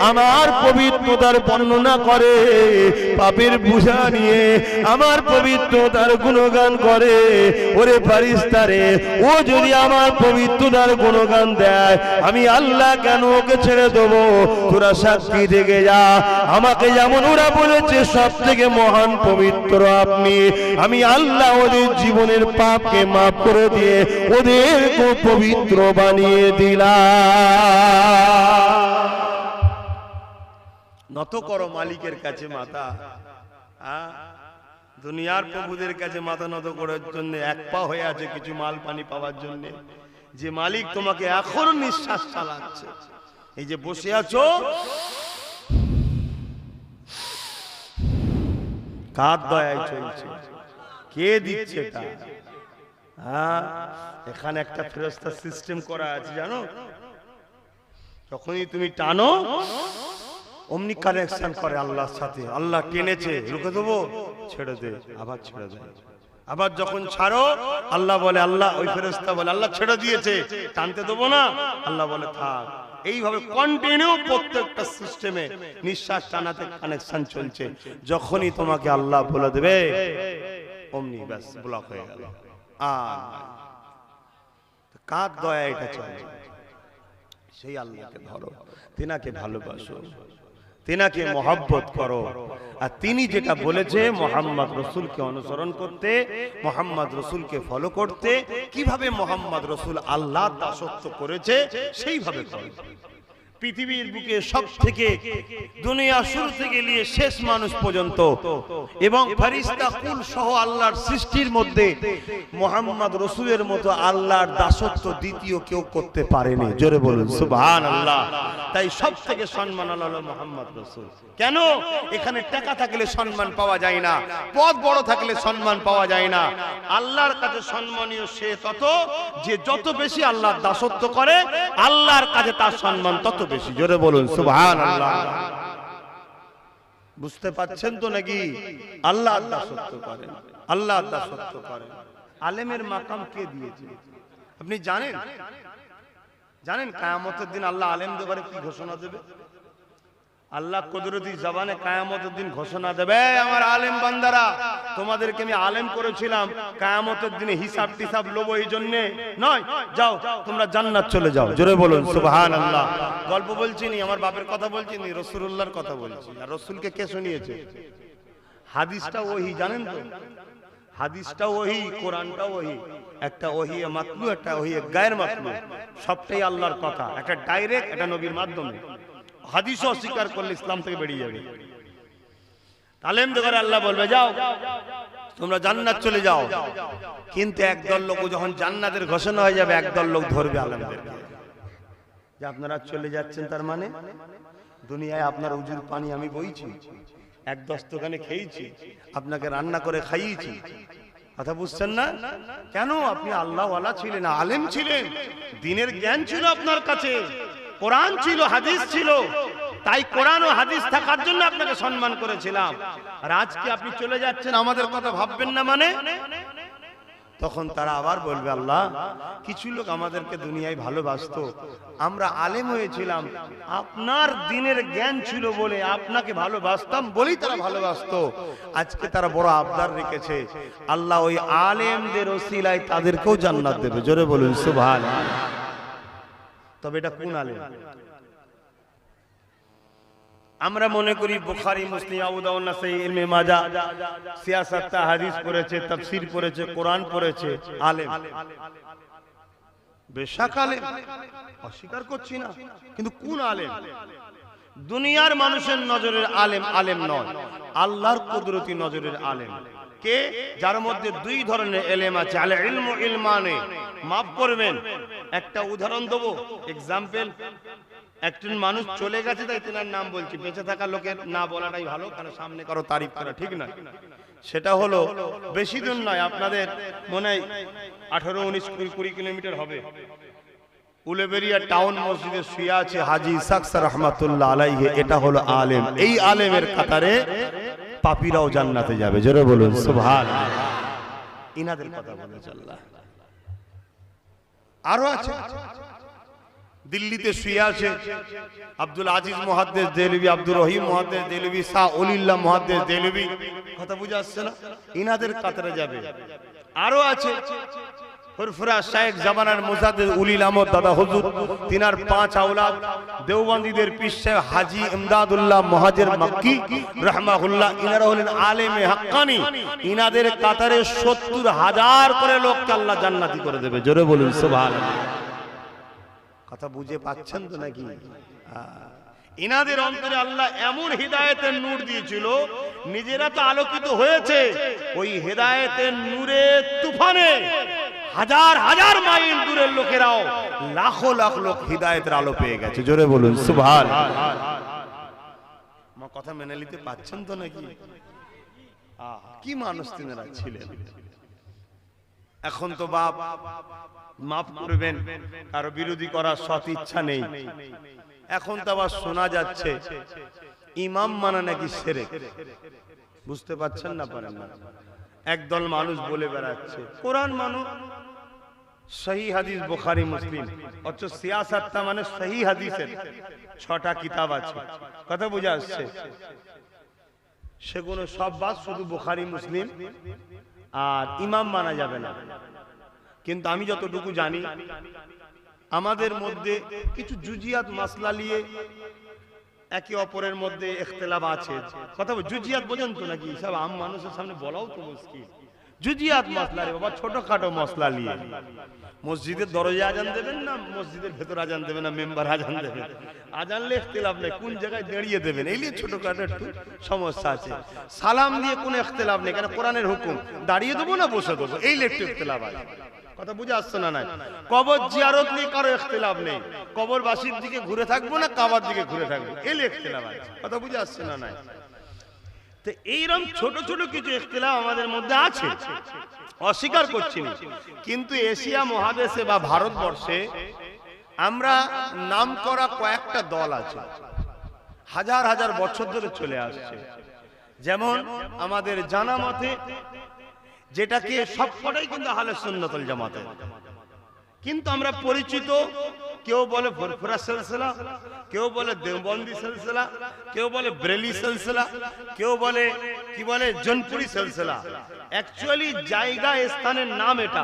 আমার পবিত্রতার বর্ণনা করে, পাপের পূজা নিয়ে আমার পবিত্রতার গুণগান করে। ওরে ফারিস্তারে, ও যদি আমার পবিত্রতার গুণগান দেয়, আমি আল্লাহ কেন ওকে ছেড়ে দেবো? তোরা সাক্ষী থেকে যা, আমাকে যেমন ওরা বলেছে সব থেকে মহান পবিত্র আপনি, আমি আল্লাহ ওদের জীবনের পাপকে মাফ করে দিয়ে ওদেরকে পবিত্র বানিয়ে দিলাম। নত করো মালিকের কাছে মাথা। দুনিয়ার প্রভুদের কাছে মাথা নত করার জন্য এক পা হয়ে আছে কিছু মাল পানি পাওয়ার জন্য। যে মালিক তোমাকে এখনো নিঃশ্বাস চালাচ্ছে, এই যে বসে আছো, কার দয়ায় চলছে? কে দিচ্ছে এটা? এখানে একটা ফেরেশতা সিস্টেম করা আছে জানো, যখনই তুমি টানো অমনি কানেকশন করে আল্লাহর সাথে। আল্লাহ টেনেছে, রুখে দেবো, ছেড়ে দে, আবার ছেড়ে দে। আবার যখন ছাড়ো, আল্লাহ বলে, আল্লাহ ওই ফেরেশতা বলে, আল্লাহ ছেড়ে দিয়েছে, টানতে দেবো না। আল্লাহ বলে থাক। এইভাবে কন্টিনিউ প্রত্যেকটা সিস্টেমে নিঃশ্বাস টানাতে কানেকশন চলছে। যখনই তোমাকে আল্লাহ বলে দেবে অমনি ব্যাস ব্লক হয়ে গেল। কার দয়া এটা চলে? সেই আল্লাহকে ধরো, তিনাকে ভালোবাসো, তিনাকে মহব্বত করো। আর তিনি যেটা বলেছে মোহাম্মদ রসুলকে অনুসরণ করতে, মোহাম্মদ রসুলকে ফলো করতে, কিভাবে মোহাম্মদ রসুল আল্লাহ দাসত্ব করেছে সেইভাবে করো। পৃথিবীর বুকে সব থেকে দুনিয়া শুরু থেকে নিয়ে শেষ মানুষ পর্যন্ত এবং ফেরেশতা কুল সহ আল্লাহর সৃষ্টির মধ্যে মুহাম্মদ রাসূলের মতো আল্লাহর দাসত্ব দ্বিতীয় কেউ করতে পারেনি। জোরে বলুন সুবহানাল্লাহ। তাই সব থেকে সম্মান হলো মুহাম্মদ রাসূল। কেন? এখানে টাকা থাকলে সম্মান পাওয়া যায় না, পদ বড় থাকলে সম্মান পাওয়া যায় না। আল্লাহর কাছে সম্মানীয় সে তত যে যত বেশি আল্লাহর দাসত্ব করে, আল্লাহর কাছে তার সম্মান তত বেশি। জোরে বলুন সুবহানাল্লাহ। বুঝতে পাচ্ছেন তো নাকি? আল্লাহর দাসত্ব করেন, আল্লাহর দাসত্ব করেন। আলেমের মাকাম কে দিয়েছে আপনি জানেন? জানেন কিয়ামতের দিন আল্লাহ আলেমদের ব্যাপারে কি ঘোষণা দেবে? আল্লাহ কুদরতি জবানে কিয়ামতের দিন ঘোষণা দেবে, আমার আলেম বান্দারা, তোমাদেরকে আমি আলেম করেছিলাম, কিয়ামতের দিনে হিসাব টিসাব লব এই জন্য নয়, যাও তোমরা জান্নাত চলে যাও। জোরে বলুন সুবহানাল্লাহ। গল্প বলছি নি, আমার বাপের কথা বলছি নি, রাসূলুল্লাহর কথা বলছি। আর রাসূলকে কে শুনিয়েছে? হাদিসটা ওহী, জানেন তো? হাদিসটা ওহী, কোরআনটা ওহী। একটা ওহী মাতলু, একটা ওহী গায়র মাতলু। সবটাই আল্লাহর কথা, একটা ডাইরেক্ট, একটা নবীর মাধ্যমে। হাদিসও অস্বীকার করলে ইসলাম থেকে বেরিয়ে যাবে। আলেম দেখে আল্লাহ বলবে যাও তোমরা জান্নাত চলে যাও। কিন্তু একদল লোক যখন জান্নাতের ঘোষণা হয়ে যাবে, একদল লোক ধরবে আলেমদেরকে যে আপনারা চলে যাচ্ছেন, তার মানে দুনিয়ায় আপনার উজুর পানি আমি বইছি, এক দস্তখানে খেয়েছি, আপনাকে রান্না করে খাইয়েছি। কথা বুঝছেন না? কেন? আপনি আল্লাহওয়ালা ছিলেন, আলেম ছিলেন, দ্বীনের জ্ঞান ছিল আপনার কাছে, কোরআন ছিল, হাদিস ছিল। তাই কোরআন ও হাদিস থাকার জন্য আপনাকে সম্মান করেছিলাম। আর আজকে আপনি চলে যাচ্ছেন, আমাদের কথা ভাববেন না মানে? তখন তারা আবার বলবে, আল্লাহ কিছু লোক আমাদেরকে দুনিয়ায় ভালোবাসতো, আমরা আলেম হয়েছিলাম, আপনার দ্বীনের জ্ঞান ছিল বলে আপনাকে ভালোবাসতাম বলেই তারা ভালোবাসতো। আজকে তারা বড় আবদার রেখেছে, আল্লাহ ওই আলেমদের ওসিলায় তাদেরকেও জান্নাত দেবে। জোরে বলুন সুবহানাল্লাহ। তবে এটা কোন আলেম? আমরা মনে করি বুখারী, মুসলিম, আবু দাউদ, নাসাঈ, ইলমে মাজা, সিয়াসাত, হাদিস পড়েছে, তাফসীর পড়েছে, কোরআন পড়েছে, আলেম। বেশক আলেম, অস্বীকার করছি না, কিন্তু কোন আলেম? দুনিয়ার মানুষের নজরের আলেম আলেম নয়, আল্লাহর কুদরতি নজরের আলেম। কে? যার মধ্যে দুই ধরনের ইলম আছে, আল ইলমু ইলমানে। মাফ করবেন, একটা উদাহরণ দেব, এক্সাম্পল। একজন মানুষ চলে গেছে তাই তেনার নাম বলছি, বেঁচে থাকা লোকের না বলাটাই ভালো, কারণ সামনে কারো তারিফ করা ঠিক না। সেটা হলো বেশি দূর নয়, আপনাদের মনে হয় 18, 19, 20 কিলোমিটার হবে, উলেবেরিয়া টাউন মসজিদে শুয়ে আছে হাজী ইসহাক রহমাতুল্লাহ আলাইহি। এটা হলো আলেম, এই আলেমের কাতারে পাপীরাও জান্নাতে যাবে, জোরে বলুন সুবহানাল্লাহ। ইনাদের কথা বলেছে আল্লাহ। আরো আছে, দিল্লিতে শুয়ে আছে আব্দুল আজিজ মুহাদ্দিস দেহলভী, আব্দুর রহিম মুহাদ্দিস দেহলভী, শাহ ওলিউল্লাহ মুহাদ্দিস দেহলভী। কথা বুঝে আসছে না? ইনাদের কাতারে যাবে। আরো আছে ফুরফুরা শাইখ জামানার মুজাদ্দিদ উলিল আমর দাদা হুজুর, তিনার 5 আওলাদ দেওবন্দীদের পীর সাহেব হাজী ইমদাদুল্লাহ মুহাজির মক্কি রাহমাহুল্লাহ। ইনারা হলেন আলেমে হাক্কানি। ইনাদের কাতারে 70,000 করে লোককে আল্লাহ জান্নাতি করে দেবে, জোরে বলুন সুবহানাল্লাহ। কথা বুঝে পাচ্ছেন তো নাকি? ইনাদের অন্তরে আল্লাহ এমন হিদায়েতের নূর দিয়েছিল, নিজেরা তো আলোকিত হয়েছে, ওই হিদায়েতের নূরের তুফানে হাজার হাজার মাইল দূরের লোকেরাও লাখো লাখ লোক হিদায়েতের আলো পেয়ে গেছে, জোরে বলুন সুবহানাল্লাহ। আমার কথা মেনে নিতে পাচ্ছেন তো নাকি? কি মানুষ তিনারা ছিলেন। এখন তো বাপ মাফ করবেন, কারো বিরোধী করার সৎ ইচ্ছা নেই। এখন তো আবার শোনা যাচ্ছে ইমাম মানা নাকি শিরক। বুঝতে পারছেন না? পারেন না? একদল মানুষ বলে বেড়াচ্ছে কোরআন মানো, সহি হাদিস বুখারী মুসলিম, অথচ সিয়াসাতটা মানে সহি হাদিসের 6টা কিতাব আছে। কথা বুঝে আসছে? সেগুলো সব বাদ, শুধু বুখারী মুসলিম আর ইমাম মানা যাবে না। কিন্তু আমি যতটুকু জানি আমাদের মধ্যে কিছু জুজিয়াত মাসলা নিয়ে একে অপরের মধ্যে ইখতিলাফ আছে। কথা জুজিয়াত বোঝেন তো নাকি? সব আম মানুষের সামনে বলাও তো মুশকিল। জুজিয়াত মাসলা রে বাবা, ছোটখাটো মশলা নিয়ে মসজিদের দরজায় আজান দেবেন না মসজিদের ভেতর আজান দেবেন না মেম্বার আজান দেবেন, আজানলে ইখতিলাফ নেই, কোন জায়গায় দাঁড়িয়ে দেবেন এই নিয়ে ছোটখাটো একটু সমস্যা আছে। সালাম দিয়ে কোনো ইখতিলাফ নেই, কারণ কোরআনের হুকুম দাঁড়িয়ে দেবো না বসে দেবো, এই একটু ইখতিলাফ আছে। কথা বুঝে আসছে না? নাই কবর জিয়ারত নিয়ে কারো ইখতিলাফ নেই, কবরবাসীর দিকে ঘুরে থাকবো না কাবার দিকে ঘুরে থাকবো, এই ইখতিলাফ আছে। কথা বুঝে আসছে না? নাই তো এইরকম ছোট ছোট কিছু ইখতিলাফ আমাদের মধ্যে আছে, অস্বীকার করছি না। কিন্তু এশিয়া মহাদেশে বা ভারতবর্ষে আমরা নাম করা কয়েকটা দল আছে, হাজার হাজার বছর ধরে চলে আসছে। যেমন আমাদের জানা মতে, যেটাকে সবকটাই কিন্তু আহলে সুন্নাত ওয়াল জামাত, কিন্তু আমরা পরিচিত, কেউ বলে ফুরফুরা সিলসিলা, কেউ বলে দেওবন্দি সিলসিলা, কেউ বলে ব্রেলি সিলসিলা, কেউ বলে কি বলে জনপুরি সিলসিলা। অ্যাকচুয়ালি জায়গা স্থানের নাম এটা,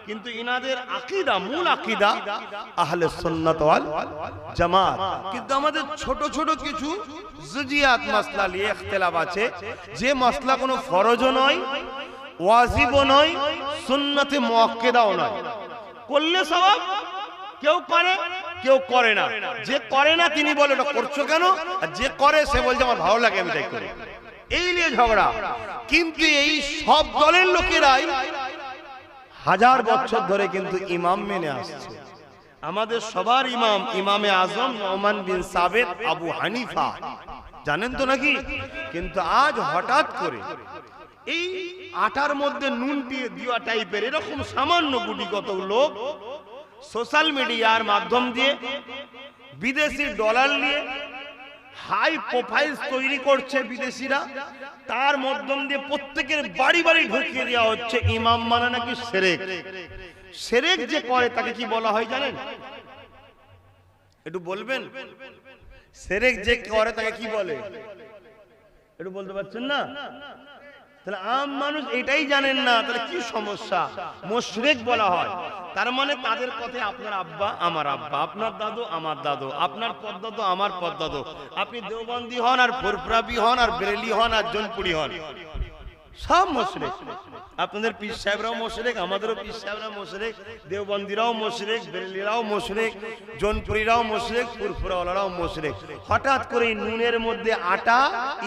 কিন্তু ইনাদের আকীদা, মূল আকীদা আহলে সুন্নাত ওয়াল জামাত। কিন্তু আমাদের ছোট ছোট কিছু জুজিয়াত মাসলা নিয়ে ইখতিলাফ আছে, যে মাসলা কোনো ফরজও নয়, ওয়াজিবও নয়, সুন্নতে মুআক্কাদাও নয়। করলে সওয়াব, কেউ করে কেউ করে না। যে করে না তিনি বলে এটা করছো কেন, আর যে করে সে বলছে আমার ভালো লাগে আমি তাই করি, এই নিয়ে ঝগড়া। কিন্তু এই সব দলের লোকেরাই হাজার বছর ধরে কিন্তু ইমাম মেনে আসছে। আমাদের সবার ইমাম, ইমামে আজম নোমান বিন সাবিত আবু হানিফা, জানেন তো নাকি? কিন্তু আজ হঠাৎ করে এই আটার মধ্যে নুন দিয়ে দেওয়া টাইপের এরকম সামান্য গুটিগত লোক সোশ্যাল মিডিয়ার মাধ্যম দিয়ে বিদেশি ডলার নিয়ে হাই প্রোফাইল তৈরি করছে বিদেশিরা, তার মাধ্যম দিয়ে প্রত্যেকের বাড়ি বাড়ি ঢুকিয়ে দেওয়া হচ্ছে ইমাম মানা নাকি শিরক। শিরক যে করে তাকে কি বলা হয় জানেন? একটু বলবেন? শিরক যে করে তাকে কি বলে একটু বলতে পারছেন না? তাহলে আম মানুষ এটাই জানেন না, তাহলে কি সমস্যা? মুশরিক বলা হয়, তার মানে তাদের কথায় আপনার আব্বা আমার আব্বা, আপনার দাদু আমার দাদু, আপনার পদ্দাদু আমার পদ্দাদু, আপনি দেওবন্দি হন আর ফুরফুরাবি হন আর বেরেলি হন আর জনপুরি হন, সব মুশরিক। আপনাদের পীর সাহেবরাও মুশরিক, আমাদেরও পীর সাহেবরা মুশরিক, দেওবন্দিরাও মুশরিক, বেরেলিরাও মুশরিক, জনপুরিরাও মুশরিক, ফুরফুরাওয়ালারাও মুশরিক। হঠাৎ করে নুনের মধ্যে আটা,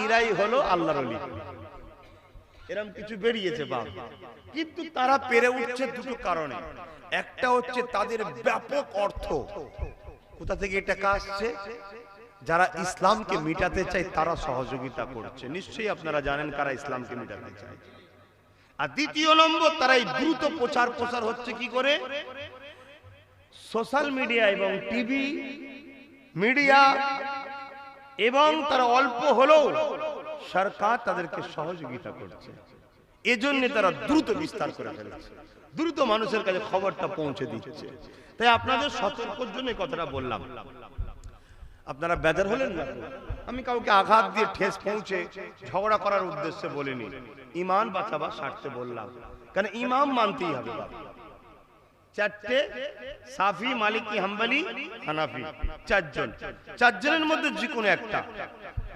ইরাই হলো আল্লাহর ওলি, এরকম কিছু বেরিয়েছে বাপ। কিন্তু তারা পেরে উঠছে দুটো কারণে। একটা হচ্ছে তাদের ব্যাপক অর্থ, কোথা থেকে এটা আসছে? যারা ইসলামকে মিটাতে চায় তারা সহযোগিতা করছে। নিশ্চয়ই আপনারা জানেন কারা ইসলামকে মিটাতে চায়। আর দ্বিতীয় নম্বর, তারা এই দ্রুত প্রচার হচ্ছে কি করে? সোশ্যাল মিডিয়া এবং টিভি মিডিয়া, এবং তারা অল্প হলেও সরকার তাদেরকে সহযোগিতা করছে। এজন্য তারা দ্রুত বিস্তার করে ফেলছে, দ্রুত মানুষের কাছে খবরটা পৌঁছে দিচ্ছে। তাই আপনাদের সতর্কের জন্য এই কথাটা বললাম। আপনারা বেজার হলেন না? আমি কাউকে আঘাত দিয়ে ঠেস পৌঁছে ঝগড়া করার উদ্দেশ্যে বলিনি, ঈমান বাঁচাবার স্বার্থে বললাম। কারণ ইমাম মানতেই হবে। চারটে, সাফি, মালিকি, হাম্বলি, হানাফি, চারজনের মধ্যে যে কোনো একটা।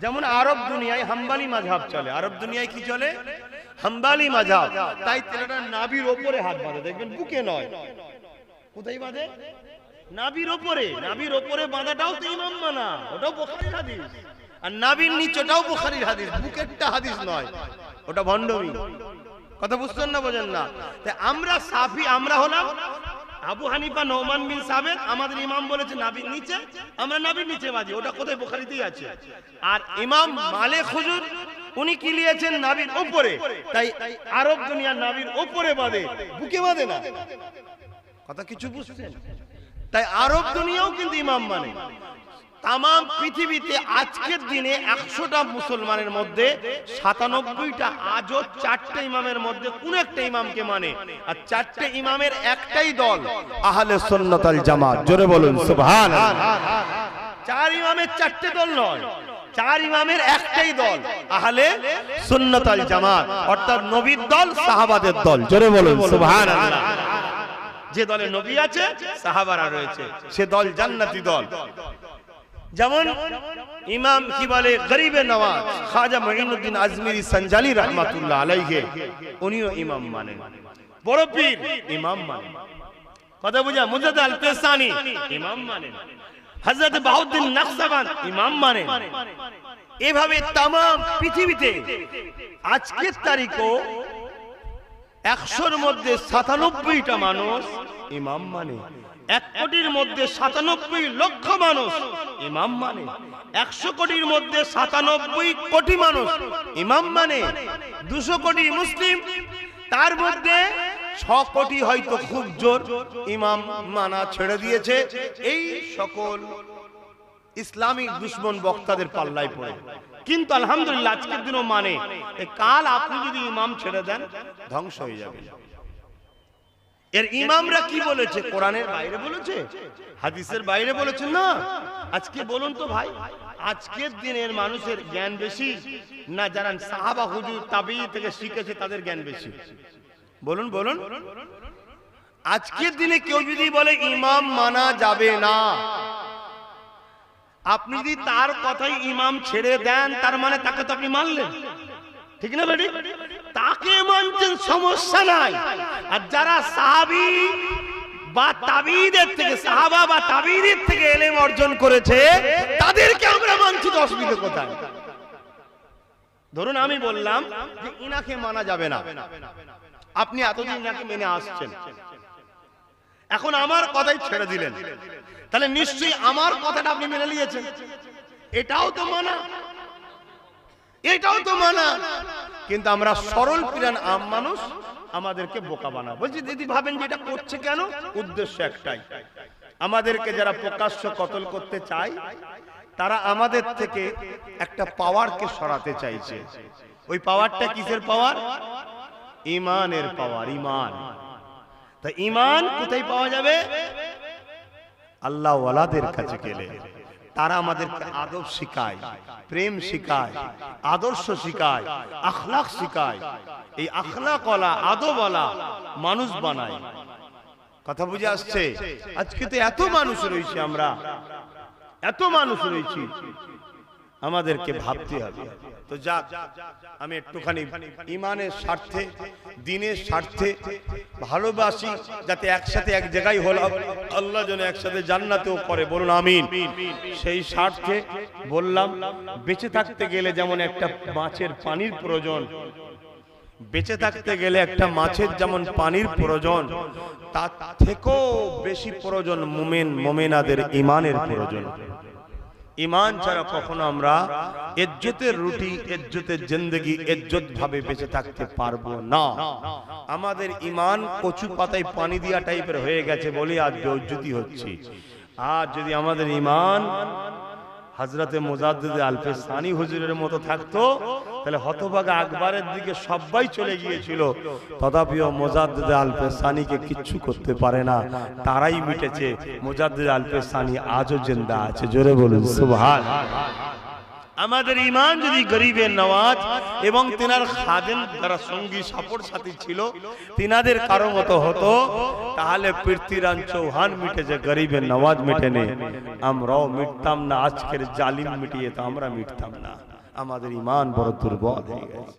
যেমন আরব দুনিয়ায় হাম্বলি মাযহাব চলে। আরব দুনিয়ায় কি চলে? হাম্বলি মাযহাব। তাই তেনারা নাভির ওপরে হাত বাঁধে, দেখবেন বুকে নয়। কোথায় বাঁধে? নাভির ওপরে। নাভির ওপরে বাঁধাটাও তো ইমাম মানা, ওটাও বুখারীর হাদিস। আর নাভির নিচেটাও বুখারীর হাদিস, বুকেরটা হাদিস নয়, ওটা ভণ্ডমি। কথা বুঝছেন না? বোঝেন না? তাই আমরা সাফি, আমরা হলাম আবু হানিফা, নোমান বিন সাবেত। আমাদের ইমাম বলেছে নাভির নিচে, আমরা নাভির নিচে বাঁধি, ওটা কোথায়? বুখারীতেই আছে। আর ইমাম মালিক হুজুর উনি কি লিয়েছেন? নাভির উপরে। তাই আরব দুনিয়া নাভির উপরে বাঁধে, বুকে বাঁধে না। কথা কিছু বুঝছেন? তাই আরব দুনিয়াও কিন্তু ইমাম মানে। তাম পৃথিবীতে আজকের দিনে 100টা মুসলমানের মধ্যে 97টা আজও 4টে ইমামের মধ্যে কোন একটা ইমামকে মানে। আর 4টে ইমামের একটাই দল আহলে সুন্নাত ওয়াল জামাত। জোরে বলুন সুবহানাল্লাহ। 4 ইমামের 4টে দল নয়, 4 ইমামের একটাই দল আহলে সুন্নাত ওয়াল জামাত, অর্থাৎ নবীর দল, সাহাবাদের দল। জোরে বলুন সুবহানাল্লাহ। যে দলে নবী আছে, সাহাবারা রয়েছে, সে দল জান্নাতি দল। যেমন ইমাম কি বলে, গরিবে নওয়াজ খাজা মুঈনুদ্দিন আজমিরি সঞ্জালি রাহমাতুল্লাহ আলাইহি, উনিও ইমাম মানেন। বড় পীর ইমাম মানেন। কথা বুঝা? মুজাদ্দিদ আল পেসানি ইমাম মানেন। হযরত বাহাউদ্দিন নকশবন্দ ইমাম মানেন। এভাবে তাম পৃথিবীতে আজকের তারিখও 100-র মধ্যে 97টা মানুষ ইমাম মানে। 1 কোটির মধ্যে 97 লক্ষ মানুষ ইমাম মানে। 100 কোটির মধ্যে 97 কোটি মানুষ ইমাম মানে। 200 কোটি মুসলিম, তার মধ্যে 6 কোটি হয়তো খুব জোর ইমাম মানা ছেড়ে দিয়েছে এই সকল ইসলামিক দুশমন বক্তাদের পাল্লায় পড়ে। কিন্তু আলহামদুলিল্লাহ আজকের দিনও মানে। কাল আপনি যদি ইমাম ছেড়ে দেন, ধ্বংস হয়ে যাবে। এর ইমামরা কি বলেছে? কোরআনের বাইরে বলেছে, হাদিসের বাইরে বলেছে না। আজকে বলুন তো ভাই, আজকের দিনের মানুষের জ্ঞান বেশি না যারা সাহাবা হুজুর তাবেঈ থেকে শিখেছে তাদের জ্ঞান বেশি? বলুন বলুন। আজকের দিনে কেউ যদি বলে ইমাম মানা যাবে না, আপনি যদি তার কথাই ইমাম ছেড়ে দেন, তার মানে তাকে তো আপনি মানলেন, ঠিক না বেটি? তাকে মানছেন, সমস্যা নাই। আর যারা সাহাবী বা তাবেঈদের থেকে, সাহাবা বা তাবেঈদের থেকে ইলম অর্জন করেছে, তাদেরকে আমরা মানছি, তো অসুবিধা কোথায়? ধরুন আমি বললাম যে ইনাকে মানা যাবে না, আপনি এতদিন ইনাকে মেনে আসছেন, এখন আমার কথাই ছেড়ে দিলেন, তাহলে নিশ্চয়ই আমার কথাটা আপনি মেনে নিয়েছেন। এটাও তো মানা, এটাও তো মানা। কিন্তু আমরা সরল প্রাণ আম মানুষ, আমাদেরকে বোকা বানা। বলছি দিদি ভাবেন যে এটা করছে কেন? উদ্দেশ্য একটাই, আমাদেরকে যারা প্রকাশ্য কতল করতে চায়, তারা আমাদের থেকে একটা পাওয়ারকে সরাতে চাইছে। ওই পাওয়ারটা কিসের পাওয়ার? ঈমানের পাওয়ার। ঈমান। তা ঈমান কোথায় পাওয়া যাবে? আল্লাহ ওয়ালাদের কাছে গেলে। তারা আমাদেরকে আদব শিখায়, প্রেম শিখায়, আদর্শ শিখায়, আখলাক শিখায়। এই আখলাক ওয়ালা, আদব ওয়ালা মানুষ বানায়। কথা বুঝে আসছে? আজকে তো এত মানুষ রয়েছে, আমরা এত মানুষ রয়েছি, আমাদেরকে ভাবতে হবে। তো যাক, আমি একটুখানি ঈমানের স্বার্থে, দ্বীনের স্বার্থে, ভালোবাসি যাতে একসাথে এক জায়গায় হলাম, আল্লাহ যেন একসাথে জান্নাতেও করে, বলুন আমিন। সেই স্বার্থে বললাম, বেঁচে থাকতে গেলে যেমন একটা মাছের পানির প্রয়োজন, বেঁচে থাকতে গেলে একটা মাছের যেমন পানির প্রয়োজন, তার থেকেও বেশি প্রয়োজন মুমিনাদের ঈমানের প্রয়োজন। ঈমান ছাড়া কখনো আমরা ইজ্জতের রুটি, ইজ্জতের জিন্দেগি, ইজ্জত ভাবে বেঁচে থাকতে পারবো না। আমাদের ঈমান কচু পাতায় পানি দিয়া টাইপের হয়ে গেছে বলে আজ বেইজ্জতি হচ্ছে। আর যদি আমাদের ঈমান হযরতে মুজাদ্দিদ আলফে সানি হুজুরের মতো থাকতো, তাহলে হতভাগা আকবরের দিকে সবাই চলে গিয়েছিল, তথাপিও মুজাদ্দিদ আলফে সানিকে কিচ্ছু করতে পারে না, তারাই মিটেছে। মুজাদ্দিদ আলফে সানি আজও জিন্দা আছে, জোরে বলুন সুবহানাল্লাহ। আমাদের ঈমান যদি গরিবের নওয়াজ এবং তিনার খাদেম যারা সঙ্গী সাপোর্ট সাথী ছিল তিনাদের কারো মতো হতো, তাহলে পৃথ্বীরাজ চৌহান মিটেছে, গরিবের নওয়াজ মিটেনি, আমরাও মিটতাম না। আজকের জালিম মিটিয়ে তো আমরা মিটতাম না। আমাদের ঈমান বড় দুর্বল হয়ে গেছে।